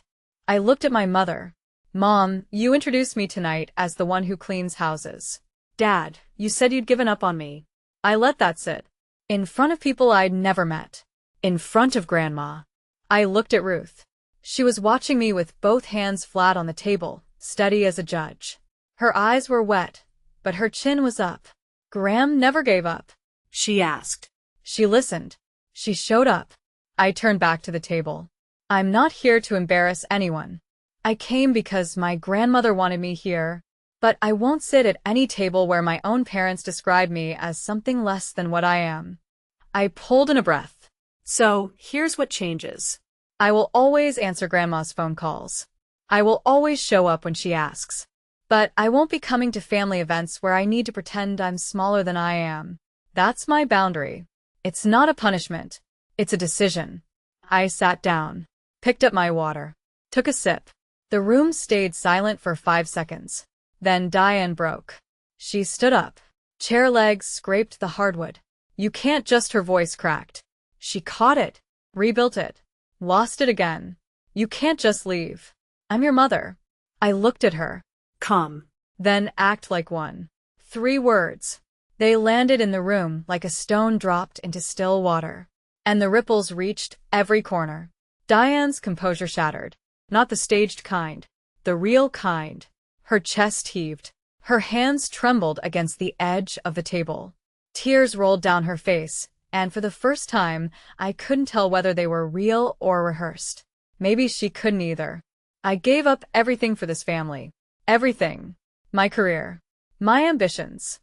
Speaker 1: I looked at my mother. Mom, you introduced me tonight as the one who cleans houses. Dad, you said you'd given up on me. I let that sit. In front of people I'd never met. In front of Grandma. I looked at Ruth. She was watching me with both hands flat on the table, steady as a judge. Her eyes were wet, but her chin was up. Graham never gave up.
Speaker 2: She asked.
Speaker 1: She listened. She showed up. I turned back to the table. I'm not here to embarrass anyone. I came because my grandmother wanted me here, but I won't sit at any table where my own parents describe me as something less than what I am. I pulled in a breath.
Speaker 2: So, here's what changes.
Speaker 1: I will always answer Grandma's phone calls. I will always show up when she asks. But I won't be coming to family events where I need to pretend I'm smaller than I am. That's my boundary. It's not a punishment. It's a decision. I sat down, picked up my water, took a sip. The room stayed silent for 5 seconds. Then Diane broke. She stood up. Chair legs scraped the hardwood. You can't just. Her voice cracked. She caught it, rebuilt it, lost it again. You can't just leave. I'm your mother. I looked at her.
Speaker 2: Come.
Speaker 1: Then act like one. 3 words. They landed in the room like a stone dropped into still water. And the ripples reached every corner. Diane's composure shattered. Not the staged kind. The real kind. Her chest heaved. Her hands trembled against the edge of the table. Tears rolled down her face, and for the first time, I couldn't tell whether they were real or rehearsed. Maybe she couldn't either. I gave up everything for this family. Everything. My career. My ambitions.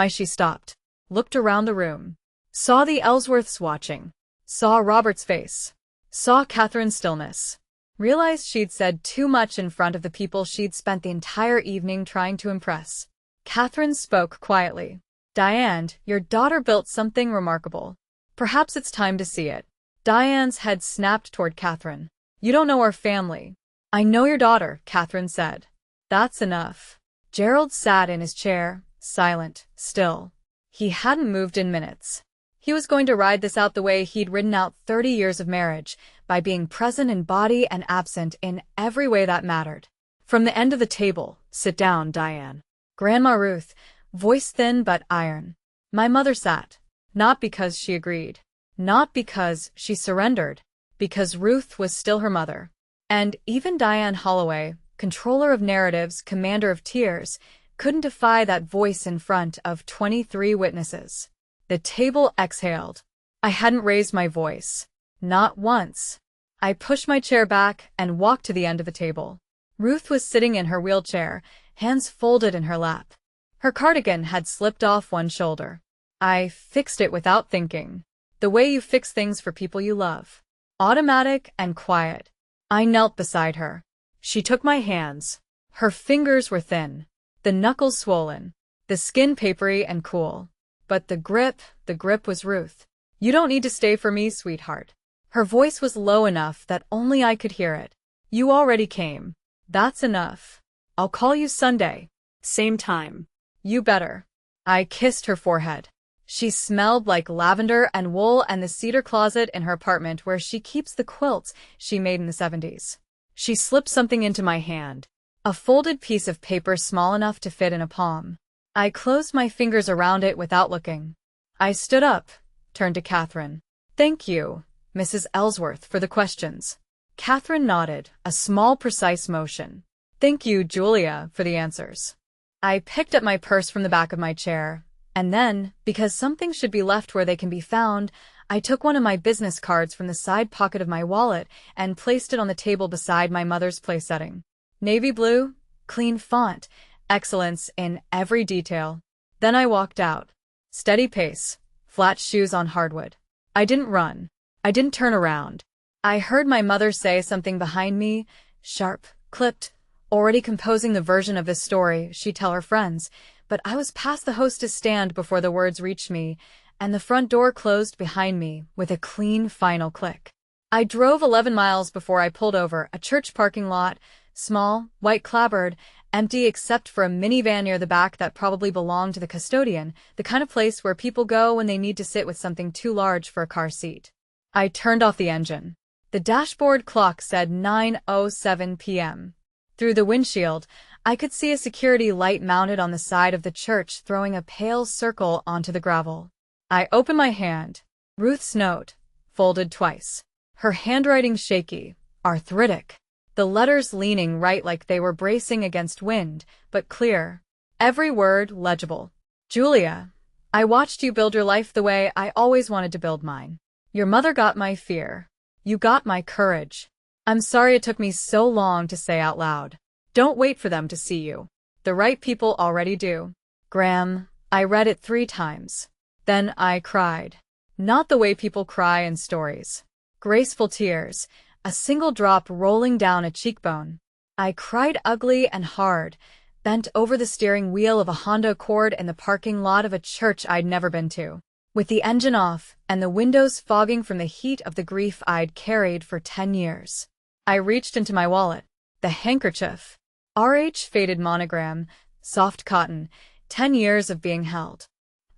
Speaker 1: She stopped. Looked around the room. Saw the Ellsworths watching. Saw Robert's face. Saw Catherine's stillness. Realized she'd said too much in front of the people she'd spent the entire evening trying to impress. Catherine spoke quietly. Diane, your daughter built something remarkable. Perhaps it's time to see it. Diane's head snapped toward Catherine. You don't know our family. I know your daughter, Catherine said. That's enough. Gerald sat in his chair, silent, still. He hadn't moved in minutes. He was going to ride this out the way he'd ridden out 30 years of marriage, by being present in body and absent in every way that mattered. From the end of the table, sit down, Diane. Grandma Ruth, voice thin but iron. My mother sat. Not because she agreed. Not because she surrendered. Because Ruth was still her mother. And even Diane Holloway, controller of narratives, commander of tears, couldn't defy that voice in front of 23 witnesses. The table exhaled. I hadn't raised my voice. Not once. I pushed my chair back and walked to the end of the table. Ruth was sitting in her wheelchair, hands folded in her lap. Her cardigan had slipped off one shoulder. I fixed it without thinking. The way you fix things for people you love. Automatic and quiet. I knelt beside her. She took my hands. Her fingers were thin, the knuckles swollen, the skin papery and cool. But the grip was Ruth. You don't need to stay for me, sweetheart. Her voice was low enough that only I could hear it. You already came. That's enough. I'll call you Sunday.
Speaker 2: Same time.
Speaker 1: You better. I kissed her forehead. She smelled like lavender and wool and the cedar closet in her apartment where she keeps the quilts she made in the 70s. She slipped something into my hand. A folded piece of paper small enough to fit in a palm. I closed my fingers around it without looking. I stood up, turned to Catherine. Thank you, Mrs. Ellsworth, for the questions. Catherine nodded, a small, precise motion. Thank you, Julia, for the answers. I picked up my purse from the back of my chair, and then, because some things should be left where they can be found, I took one of my business cards from the side pocket of my wallet and placed it on the table beside my mother's place setting. Navy blue, clean font, excellence in every detail. Then I walked out. Steady pace, flat shoes on hardwood. I didn't run. I didn't turn around. I heard my mother say something behind me, sharp, clipped, already composing the version of this story she'd tell her friends, but I was past the hostess stand before the words reached me, and the front door closed behind me with a clean final click. I drove 11 miles before I pulled over a church parking lot, small, white clapboard, empty except for a minivan near the back that probably belonged to the custodian, the kind of place where people go when they need to sit with something too large for a car seat. I turned off the engine. The dashboard clock said 9:07 p.m. Through the windshield, I could see a security light mounted on the side of the church throwing a pale circle onto the gravel. I opened my hand. Ruth's note, folded twice. Her handwriting shaky, arthritic. The letters leaning right like they were bracing against wind, but clear. Every word legible. Julia, I watched you build your life the way I always wanted to build mine. Your mother got my fear. You got my courage. I'm sorry it took me so long to say out loud. Don't wait for them to see you. The right people already do. Graham, I read it 3 times. Then I cried. Not the way people cry in stories. Graceful tears, a single drop rolling down a cheekbone. I cried ugly and hard, bent over the steering wheel of a Honda Accord in the parking lot of a church I'd never been to. With the engine off and the windows fogging from the heat of the grief I'd carried for 10 years. I reached into my wallet. The handkerchief. RH faded monogram, soft cotton, 10 years of being held.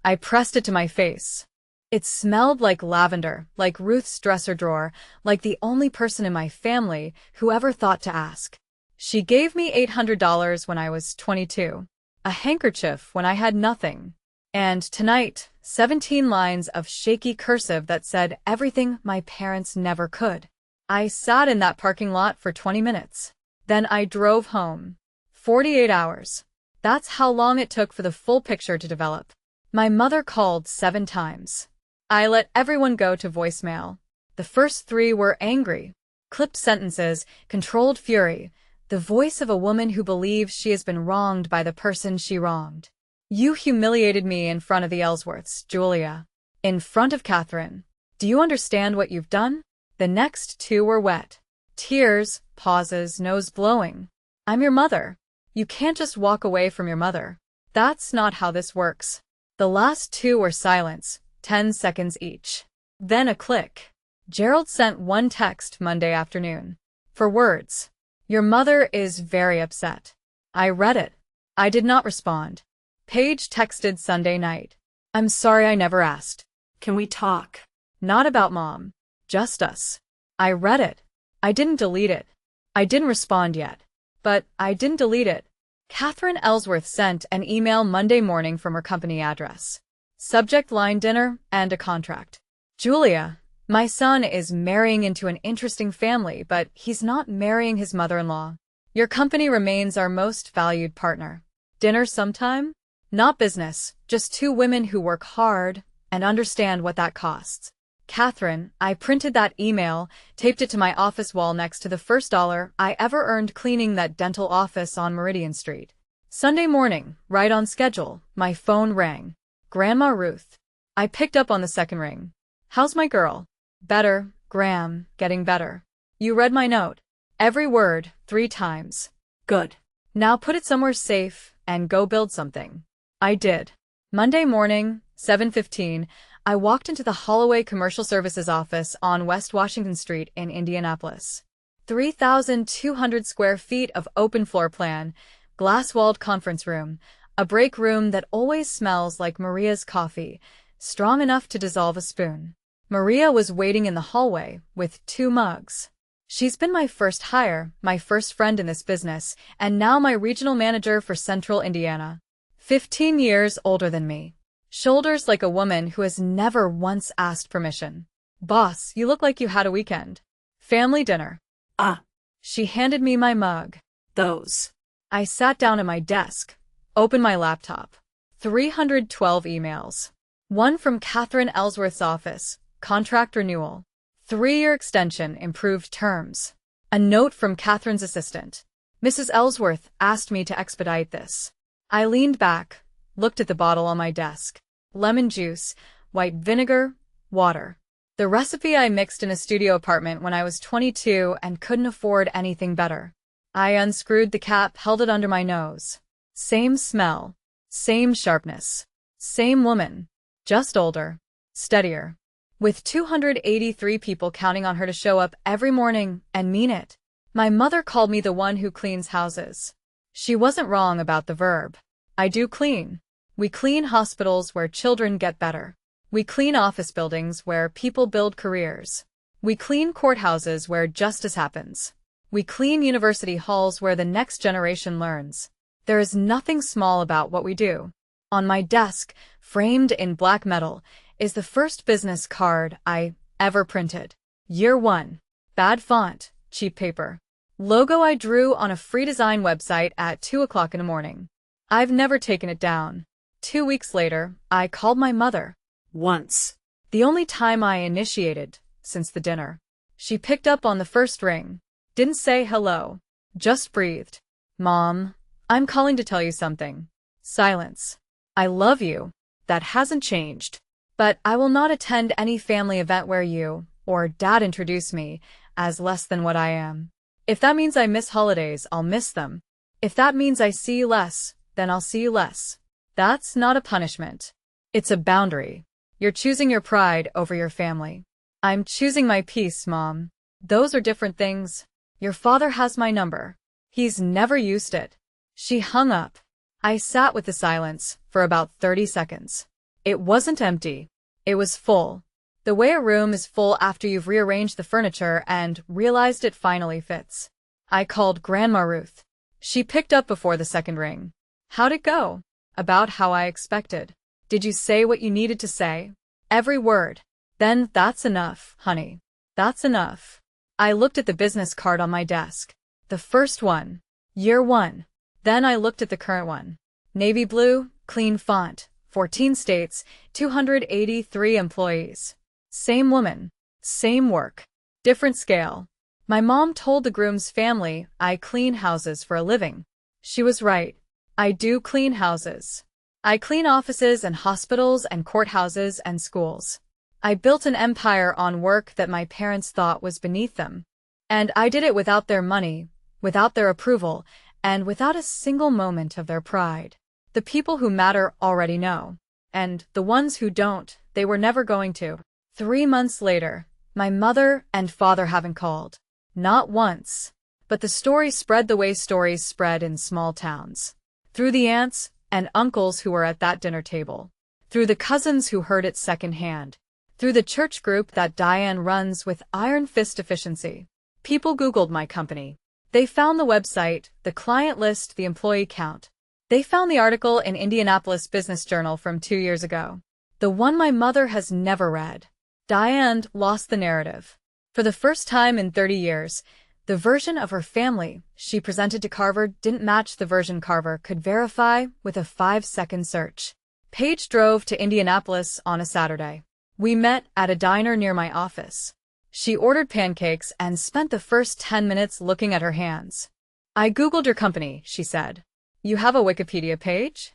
Speaker 1: I pressed it to my face. It smelled like lavender, like Ruth's dresser drawer, like the only person in my family who ever thought to ask. She gave me $800 when I was 22. A handkerchief when I had nothing. And tonight, 17 lines of shaky cursive that said everything my parents never could. I sat in that parking lot for 20 minutes. Then I drove home. 48 hours. That's how long it took for the full picture to develop. My mother called 7 times. I let everyone go to voicemail. The first 3 were angry. Clipped sentences, controlled fury. The voice of a woman who believes she has been wronged by the person she wronged. You humiliated me in front of the Ellsworths, Julia. In front of Catherine. Do you understand what you've done? The next 2 were wet. Tears, pauses, nose blowing. I'm your mother. You can't just walk away from your mother. That's not how this works. The last 2 were silence, 10 seconds each. Then a click. Gerald sent one text Monday afternoon. For words. Your mother is very upset. I read it. I did not respond. Paige texted Sunday night. I'm sorry I never asked.
Speaker 2: Can we talk?
Speaker 1: Not about Mom. Just us. I read it. I didn't delete it. I didn't respond yet. But I didn't delete it. Catherine Ellsworth sent an email Monday morning from her company address. Subject line dinner and a contract. Julia, My son is marrying into an interesting family, but he's not marrying his mother-in-law. Your company remains our most valued partner. Dinner sometime? Not business, just two women who work hard and understand what that costs. Catherine, I printed that email, taped it to my office wall next to the first dollar I ever earned cleaning that dental office on Meridian Street. Sunday morning, right on schedule, my phone rang. Grandma Ruth. I picked up on the second ring. How's my girl? Better, Graham, getting better. You read my note. Every word, 3 times.
Speaker 2: Good.
Speaker 1: Now put it somewhere safe and go build something. I did. Monday morning, 7:15, I walked into the Holloway Commercial Services office on West Washington Street in Indianapolis. 3,200 square feet of open floor plan, glass-walled conference room, a break room that always smells like Maria's coffee, strong enough to dissolve a spoon. Maria was waiting in the hallway with 2 mugs. She's been my first hire, my first friend in this business, and now my regional manager for Central Indiana. 15 years older than me. Shoulders like a woman who has never once asked permission. Boss, you look like you had a weekend. Family dinner.
Speaker 2: Ah.
Speaker 1: She handed me my mug.
Speaker 2: Those.
Speaker 1: I sat down at my desk, opened my laptop. 312 emails. One from Catherine Ellsworth's office, contract renewal. 3-year extension, improved terms. A note from Catherine's assistant. Mrs. Ellsworth asked me to expedite this. I leaned back, looked at the bottle on my desk. Lemon juice, white vinegar, water. The recipe I mixed in a studio apartment when I was 22 and couldn't afford anything better. I unscrewed the cap, held it under my nose. Same smell, same sharpness, same woman, just older, steadier. With 283 people counting on her to show up every morning and mean it. My mother called me the one who cleans houses. She wasn't wrong about the verb. I do clean. We clean hospitals where children get better. We clean office buildings where people build careers. We clean courthouses where justice happens. We clean university halls where the next generation learns. There is nothing small about what we do. On my desk, framed in black metal, is the first business card I ever printed. Year 1. Bad font, cheap paper. Logo I drew on a free design website at 2 o'clock in the morning. I've never taken it down. 2 weeks later, I called my mother.
Speaker 2: Once.
Speaker 1: The only time I initiated since the dinner. She picked up on the first ring. Didn't say hello. Just breathed. Mom, I'm calling to tell you something. Silence. I love you. That hasn't changed. But I will not attend any family event where you or Dad introduce me as less than what I am. If that means I miss holidays, I'll miss them. If that means I see you less, then I'll see you less. That's not a punishment. It's a boundary. You're choosing your pride over your family. I'm choosing my peace, Mom. Those are different things. Your father has my number. He's never used it. She hung up. I sat with the silence for about 30 seconds. It wasn't empty. It was full. The way a room is full after you've rearranged the furniture and realized it finally fits. I called Grandma Ruth. She picked up before the second ring. How'd it go? About how I expected. Did you say what you needed to say? Every word. Then that's enough, honey. That's enough. I looked at the business card on my desk. The first one. Year 1. Then I looked at the current one. Navy blue, clean font, 14 states, 283 employees. Same woman. Same work. Different scale. My mom told the groom's family I clean houses for a living. She was right. I do clean houses. I clean offices and hospitals and courthouses and schools. I built an empire on work that my parents thought was beneath them. And I did it without their money, without their approval, and without a single moment of their pride. The people who matter already know. And the ones who don't, they were never going to. 3 months later, my mother and father haven't called. Not once. But the story spread the way stories spread in small towns. Through the aunts and uncles who were at that dinner table. Through the cousins who heard it secondhand. Through the church group that Diane runs with iron fist efficiency. People Googled my company. They found the website, the client list, the employee count. They found the article in Indianapolis Business Journal from 2 years ago. The one my mother has never read. Diane lost the narrative. For the first time in 30 years, the version of her family she presented to Carver didn't match the version Carver could verify with a 5-second search. Paige drove to Indianapolis on a Saturday. We met at a diner near my office. She ordered pancakes and spent the first 10 minutes looking at her hands. "I Googled your company," she said. "You have a Wikipedia page?"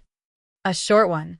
Speaker 1: "A short one."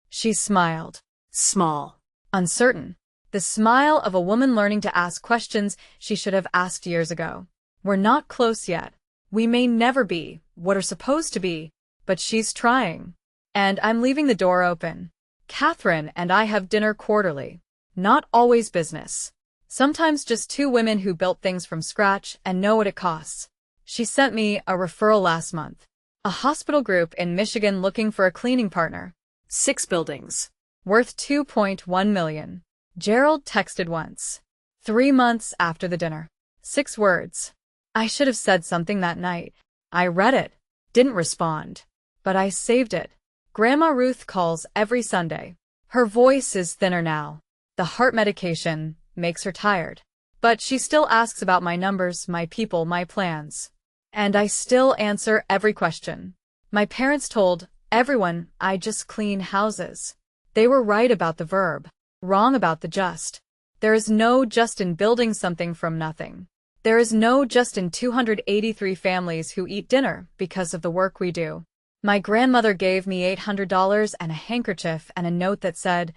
Speaker 1: She smiled.
Speaker 2: Small.
Speaker 1: Uncertain. The smile of a woman learning to ask questions she should have asked years ago. "We're not close yet. We may never be what are supposed to be, but she's trying. And I'm leaving the door open. Catherine and I have dinner quarterly. Not always business. Sometimes just two women who built things from scratch and know what it costs." She sent me a referral last month. A hospital group in Michigan looking for a cleaning partner.
Speaker 2: 6 buildings.
Speaker 1: Worth $2.1 million. Gerald texted once. 3 months after the dinner. 6 words. I should have said something that night. I read it. Didn't respond. But I saved it. Grandma Ruth calls every Sunday. Her voice is thinner now. The heart medication makes her tired. But she still asks about my numbers, my people, my plans. And I still answer every question. My parents told everyone I just clean houses. They were right about the verb, wrong about the just. There is no just in building something from nothing. There is no just in 283 families who eat dinner because of the work we do. My grandmother gave me $800 and a handkerchief and a note that said,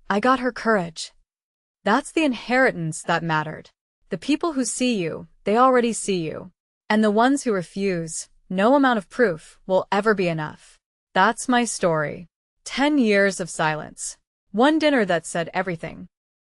Speaker 1: "I got her courage." That's the inheritance that mattered. The people who see you, they already see you. And the ones who refuse, no amount of proof will ever be enough. That's my story. 10 years of silence. One dinner that said everything.